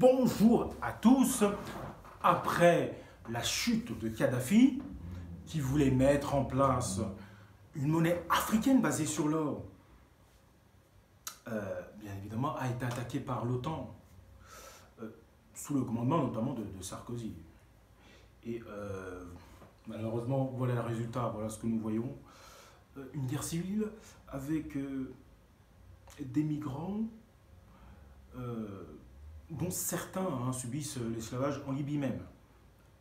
Bonjour à tous. Après la chute de Kadhafi, qui voulait mettre en place une monnaie africaine basée sur l'or, bien évidemment, a été attaqué par l'OTAN, sous le commandement notamment de Sarkozy. Et malheureusement, voilà le résultat, voilà ce que nous voyons. Une guerre civile avec des migrants dont certains subissent l'esclavage en Libye même.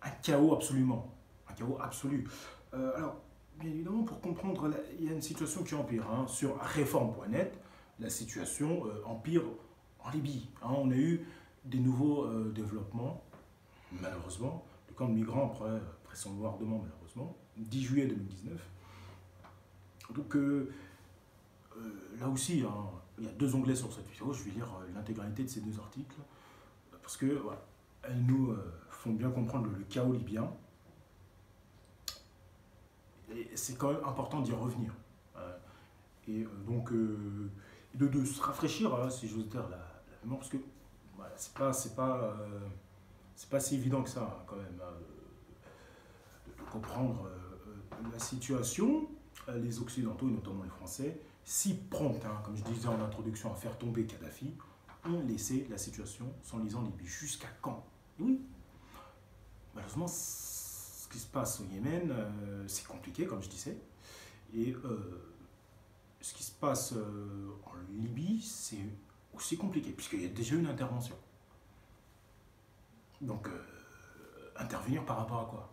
Un chaos absolument, un chaos absolu. Alors, bien évidemment, pour comprendre, il y a une situation qui empire. Sur réforme.net, la situation empire en Libye. On a eu des nouveaux développements, malheureusement. Le camp de migrants, après son bombardement, malheureusement, 10 juillet 2019. Donc, là aussi, il y a deux onglets sur cette vidéo. Je vais lire l'intégralité de ces deux articles parce que voilà, elles nous font bien comprendre le chaos libyen. Et c'est quand même important d'y revenir. Et donc, de se rafraîchir, si j'ose dire, la mémoire, parce que voilà, c'est pas si évident que ça, quand même, de comprendre la situation. Les Occidentaux, et notamment les Français, si prompts, comme je disais en introduction, à faire tomber Kadhafi, ont laissé la situation s'enlisant en Libye. Jusqu'à quand? Oui. Malheureusement, ce qui se passe au Yémen, c'est compliqué, comme je disais. Et ce qui se passe en Libye, c'est aussi compliqué, puisqu'il y a déjà une intervention. Donc, intervenir par rapport à quoi?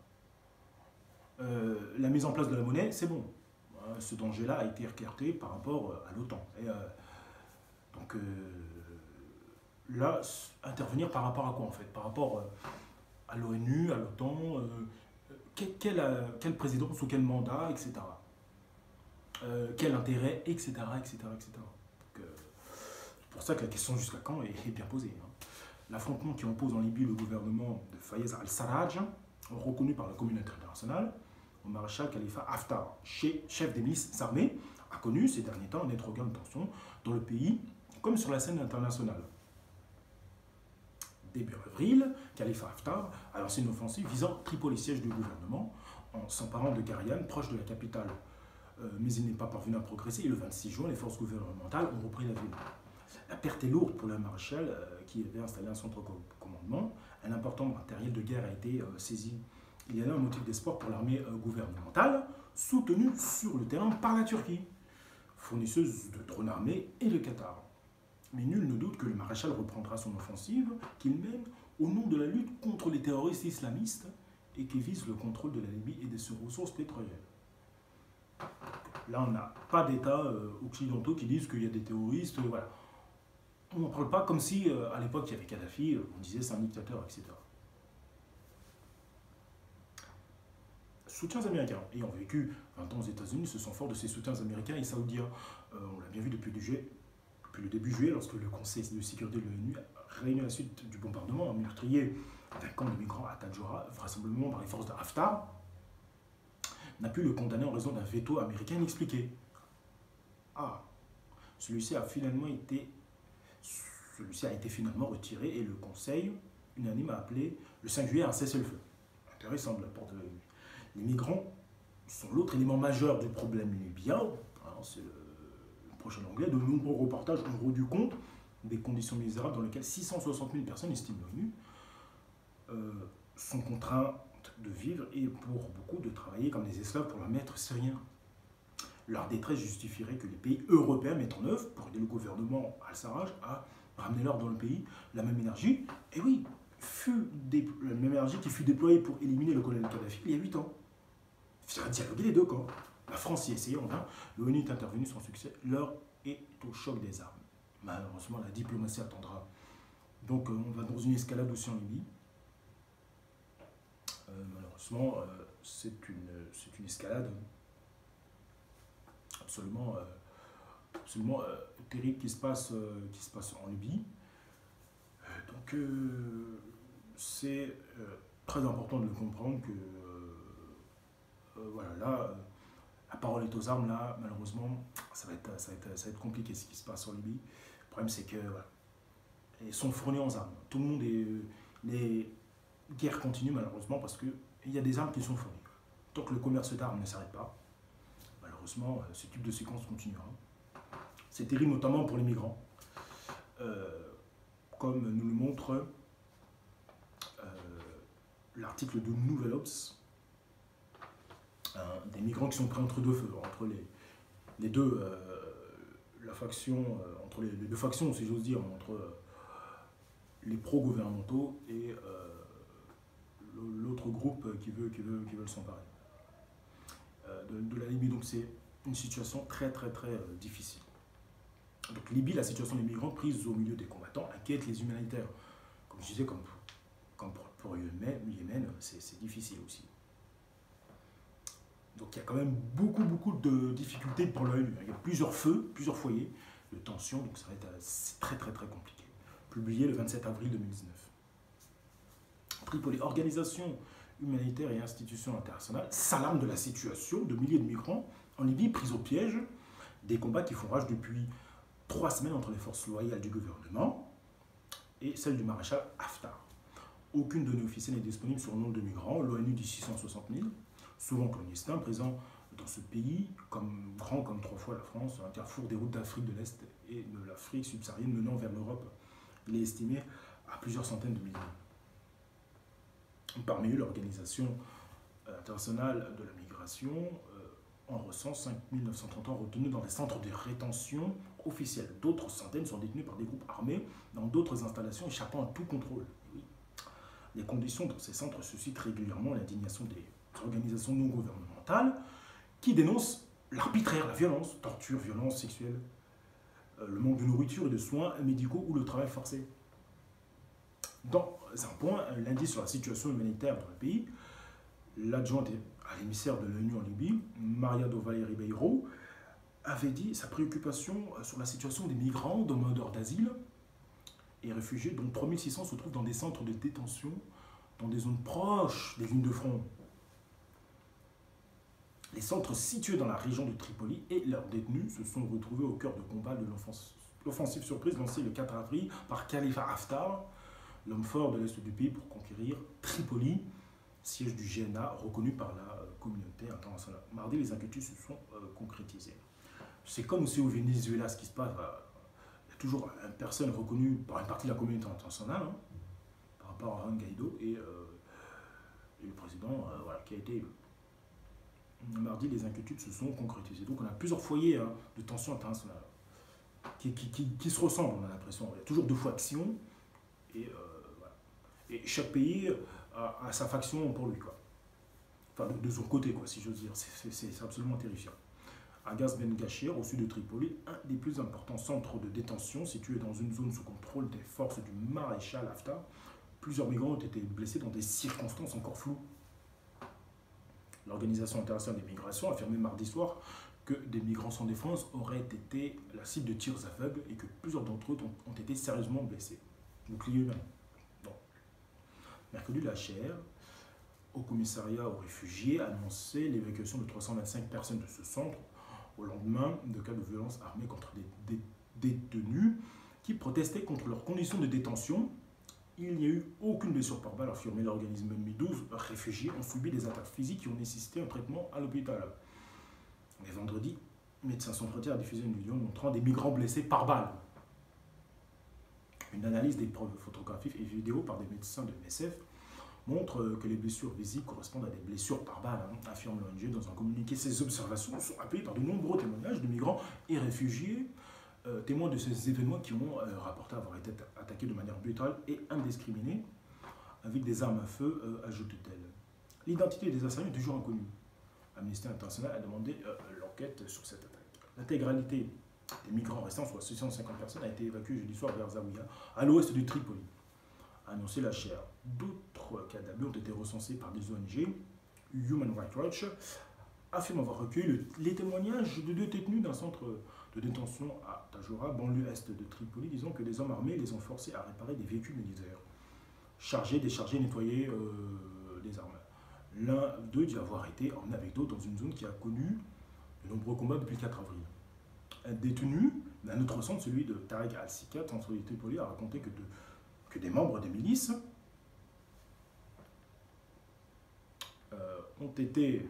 La mise en place de la monnaie, c'est bon. Ce danger-là a été écarté par rapport à l'OTAN. Donc là, intervenir par rapport à quoi en fait? Par rapport à l'ONU, à l'OTAN, quel président sous quel mandat, etc. Quel intérêt, etc. etc., etc. C'est pour ça que la question jusqu'à quand est bien posée. L'affrontement qui oppose en Libye le gouvernement de Fayez al-Sarraj, reconnu par la communauté internationale, au maréchal Khalifa Haftar, chef des milices armées, a connu ces derniers temps un net regain de tension dans le pays, comme sur la scène internationale. Début avril, Khalifa Haftar a lancé une offensive visant Tripoli, siège du gouvernement, en s'emparant de Gariane, proche de la capitale. Mais il n'est pas parvenu à progresser et le 26 juin, les forces gouvernementales ont repris la ville. La perte est lourde pour le maréchal qui avait installé un centre de commandement. Un important matériel de guerre a été saisi. Il y a là un motif d'espoir pour l'armée gouvernementale, soutenue sur le terrain par la Turquie, fournisseuse de drones armés, et le Qatar. Mais nul ne doute que le maréchal reprendra son offensive, qu'il mène au nom de la lutte contre les terroristes islamistes et qui vise le contrôle de la Libye et de ses ressources pétrolières. Là, on n'a pas d'États occidentaux qui disent qu'il y a des terroristes. Voilà. On n'en parle pas comme si, à l'époque, il y avait Kadhafi, on disait c'est un dictateur, etc. Soutiens américains ayant vécu 20 ans aux États-Unis se sont forts de ces soutiens américains et saoudiens. On l'a bien vu depuis le début juillet, lorsque le Conseil de sécurité de l'ONU a réuni à la suite du bombardement meurtrier d'un camp de migrants à Tadjoura, vraisemblablement par les forces de Haftar, n'a pu le condamner en raison d'un veto américain inexpliqué. Celui-ci a été finalement retiré et le Conseil unanime a appelé le 5 juillet un cessez-le-feu. Intéressant de la part de l'ONU. Les migrants sont l'autre élément majeur du problème libyen. C'est le prochain onglet. De nombreux reportages ont rendu compte des conditions misérables dans lesquelles 660 000 personnes, estime l'ONU, sont contraintes de vivre et pour beaucoup de travailler comme des esclaves pour leurs maîtres syriens. Leur détresse justifierait que les pays européens mettent en œuvre, pour aider le gouvernement al-Sarraj à ramener l'ordre dans le pays, la même énergie. Et oui, la même énergie qui fut déployée pour éliminer le colonel Kadhafi il y a 8 ans. Il faut dialoguer les deux camps. La France y essayait en vain. L'ONU est intervenue sans succès. L'heure est au choc des armes. Malheureusement, la diplomatie attendra. Donc, on va dans une escalade aussi en Libye. Malheureusement, c'est une escalade absolument terrible qui se passe en Libye. Donc, c'est très important de le comprendre que voilà, là, la parole est aux armes. Là, malheureusement, ça va être compliqué ce qui se passe en Libye. Le problème, c'est que voilà, sont fournis en armes. Tout le monde est... Les guerres continuent malheureusement parce qu'il y a des armes qui sont fournies. Tant que le commerce d'armes ne s'arrête pas, malheureusement, ce type de séquence continuera. C'est terrible notamment pour les migrants. Comme nous le montre l'article de Nouvel Obs, des migrants qui sont pris entre deux feux, entre les deux, la faction, entre les deux factions, si j'ose dire, entre les pro-gouvernementaux et l'autre groupe qui veulent s'emparer de la Libye. Donc c'est une situation très difficile. Donc Libye, la situation des migrants prise au milieu des combattants inquiète les humanitaires. Comme je disais, comme pour Yémen, c'est difficile aussi. Donc il y a quand même beaucoup de difficultés pour l'ONU. Il y a plusieurs feux, plusieurs foyers de tension, donc ça va être très compliqué. Publié le 27 avril 2019. Tripoli, organisation humanitaire et institutions internationales, s'alarme de la situation de milliers de migrants en Libye pris au piège des combats qui font rage depuis 3 semaines entre les forces loyales du gouvernement et celles du maréchal Haftar. Aucune donnée officielle n'est disponible sur le nombre de migrants. L'ONU dit 660 000, souvent clandestins, présents dans ce pays, grand comme 3 fois la France, un carrefour des routes d'Afrique de l'Est et de l'Afrique subsaharienne menant vers l'Europe. Il est estimé à plusieurs centaines de milliers. Parmi eux, l'Organisation internationale de la migration en recense 5 930 retenus dans des centres de rétention officiels. D'autres centaines sont détenus par des groupes armés dans d'autres installations échappant à tout contrôle. Oui. Les conditions dans ces centres suscitent régulièrement l'indignation des organisations non gouvernementales qui dénoncent l'arbitraire, la violence, torture, violence sexuelle, le manque de nourriture et de soins médicaux ou le travail forcé. Dans un point, lundi sur la situation humanitaire dans le pays, l'adjointe à l'émissaire de l'ONU en Libye, Maria do Valle Ribeiro, avait dit sa préoccupation sur la situation des migrants, demandeurs d'asile et réfugiés, dont 3600 se trouvent dans des centres de détention, dans des zones proches des lignes de front. Les centres situés dans la région de Tripoli et leurs détenus se sont retrouvés au cœur de combat de l'offensive surprise lancée le 4 avril par Khalifa Haftar, l'homme fort de l'Est du pays, pour conquérir Tripoli, siège du GNA reconnu par la communauté internationale. Mardi, les inquiétudes se sont concrétisées. C'est comme aussi au Venezuela, ce qui se passe. Il y a toujours une personne reconnue par une partie de la communauté internationale, par rapport à Juan Guaido et le président qui a été élu. Mardi, les inquiétudes se sont concrétisées. Donc on a plusieurs foyers de tension internationale qui se ressemblent, on a l'impression. Il y a toujours 2 factions et chaque pays a sa faction pour lui, quoi. Enfin, de son côté, quoi, si j'ose dire. C'est absolument terrifiant. Agas Ben Gachir, au sud de Tripoli, un des plus importants centres de détention situé dans une zone sous contrôle des forces du maréchal Haftar. Plusieurs migrants ont été blessés dans des circonstances encore floues. L'Organisation internationale des migrations a affirmé mardi soir que des migrants sans défense auraient été la cible de tirs aveugles et que plusieurs d'entre eux ont été sérieusement blessés. Bouclier humain. Bon. Mercredi, la chaire, au commissariat aux réfugiés, a annoncé l'évacuation de 325 personnes de ce centre au lendemain de cas de violence armée contre des détenus qui protestaient contre leurs conditions de détention. Il n'y a eu aucune blessure par balle, a affirmé l'organisme. 12 réfugiés ont subi des attaques physiques qui ont nécessité un traitement à l'hôpital. Mais vendredi, Médecins sans frontières a diffusé une vidéo montrant des migrants blessés par balle. Une analyse des preuves photographiques et vidéos par des médecins de MSF montre que les blessures visibles correspondent à des blessures par balle, affirme l'ONG dans un communiqué. Ces observations sont appuyées par de nombreux témoignages de migrants et réfugiés, témoins de ces événements qui ont rapporté avoir été attaqués de manière brutale et indiscriminée avec des armes à feu, ajoute-t-elle. L'identité des assaillants est toujours inconnue. Amnesty International a demandé l'enquête sur cette attaque. L'intégralité des migrants restants, soit 650 personnes, a été évacuée jeudi soir vers Zawiya, à l'ouest de Tripoli, a annoncé la chaire. D'autres cadavres ont été recensés par des ONG. Human Rights Watch affirme avoir recueilli les témoignages de 2 détenus d'un centre de détention à Tajoura, banlieue est de Tripoli, disant que des hommes armés les ont forcés à réparer des véhicules militaires, charger, décharger, nettoyer des armes. L'un d'eux dit avoir été emmené avec d'autres dans une zone qui a connu de nombreux combats depuis le 4 avril. détenu. D'un autre sens, celui de Tarek al-Sikat, en Tripoli, a raconté que des membres des milices ont été...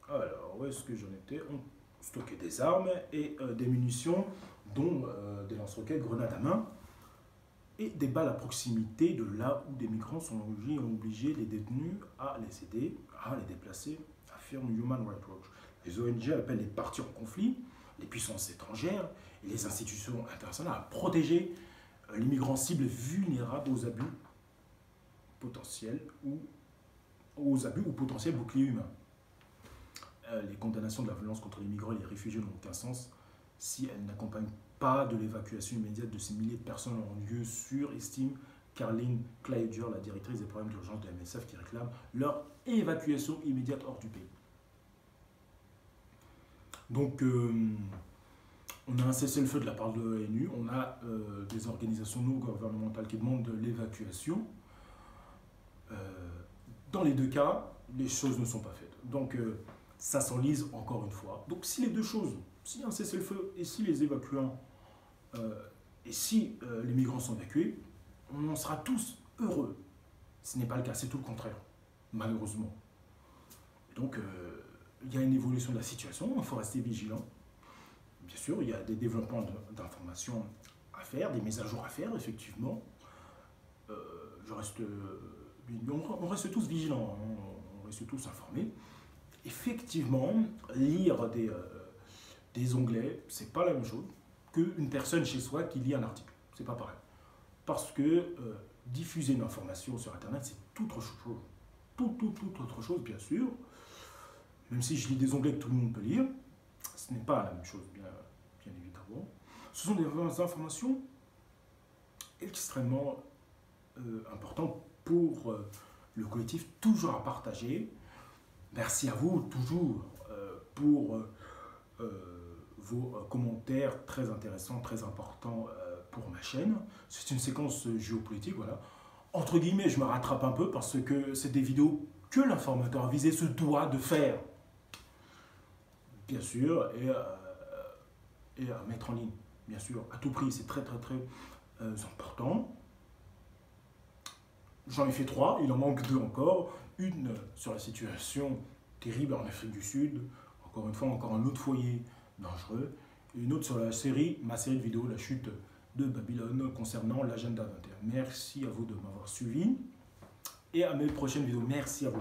Alors, où est-ce que j'en étais? Ont stocké des armes et des munitions, dont des lance-roquettes, grenades à main, et des balles à proximité de là où des migrants sont logés et ont obligé les détenus à les aider, à les déplacer, affirme Human Rights Watch. Les ONG appellent les parties en conflit, les puissances étrangères et les institutions internationales à protéger les migrants cibles vulnérables aux abus potentiels ou potentiels boucliers humains. Les condamnations de la violence contre les migrants et les réfugiés n'ont aucun sens si elles n'accompagnent pas de l'évacuation immédiate de ces milliers de personnes en lieu sûr, estime Caroline Claudier, la directrice des programmes d'urgence de MSF, qui réclame leur évacuation immédiate hors du pays. Donc, on a un cessez-le-feu de la part de l'ONU, on a des organisations non gouvernementales qui demandent de l'évacuation. Dans les deux cas, les choses ne sont pas faites. Donc, ça s'enlise encore une fois. Donc, si les deux choses, s'il y a un cessez-le-feu et si les évacuants et si les migrants sont évacués, on en sera tous heureux. Ce n'est pas le cas, c'est tout le contraire, malheureusement. Donc, il y a une évolution de la situation, il faut rester vigilant. Bien sûr, il y a des développements d'informations à faire, des mises à jour à faire, effectivement. On reste tous vigilants, hein, on reste tous informés. Effectivement, lire des onglets, c'est pas la même chose qu'une personne chez soi qui lit un article. C'est pas pareil. Parce que diffuser une information sur Internet, c'est tout autre chose. Tout autre chose, bien sûr. Même si je lis des onglets que tout le monde peut lire, ce n'est pas la même chose, bien évidemment. Ce sont des informations extrêmement importantes pour le collectif, toujours à partager. Merci à vous, toujours, pour vos commentaires très intéressants, très importants pour ma chaîne. C'est une séquence géopolitique, voilà. Entre guillemets, je me rattrape un peu parce que c'est des vidéos que l'informateur avisé se doit de faire, bien sûr, et à mettre en ligne, bien sûr, à tout prix. C'est très important. J'en ai fait 3, il en manque 2 encore. Une sur la situation terrible en Afrique du Sud, encore une fois, encore un autre foyer dangereux. Et une autre sur ma série de vidéos, la chute de Babylone, concernant l'agenda 21. Merci à vous de m'avoir suivi. Et à mes prochaines vidéos. Merci à vous.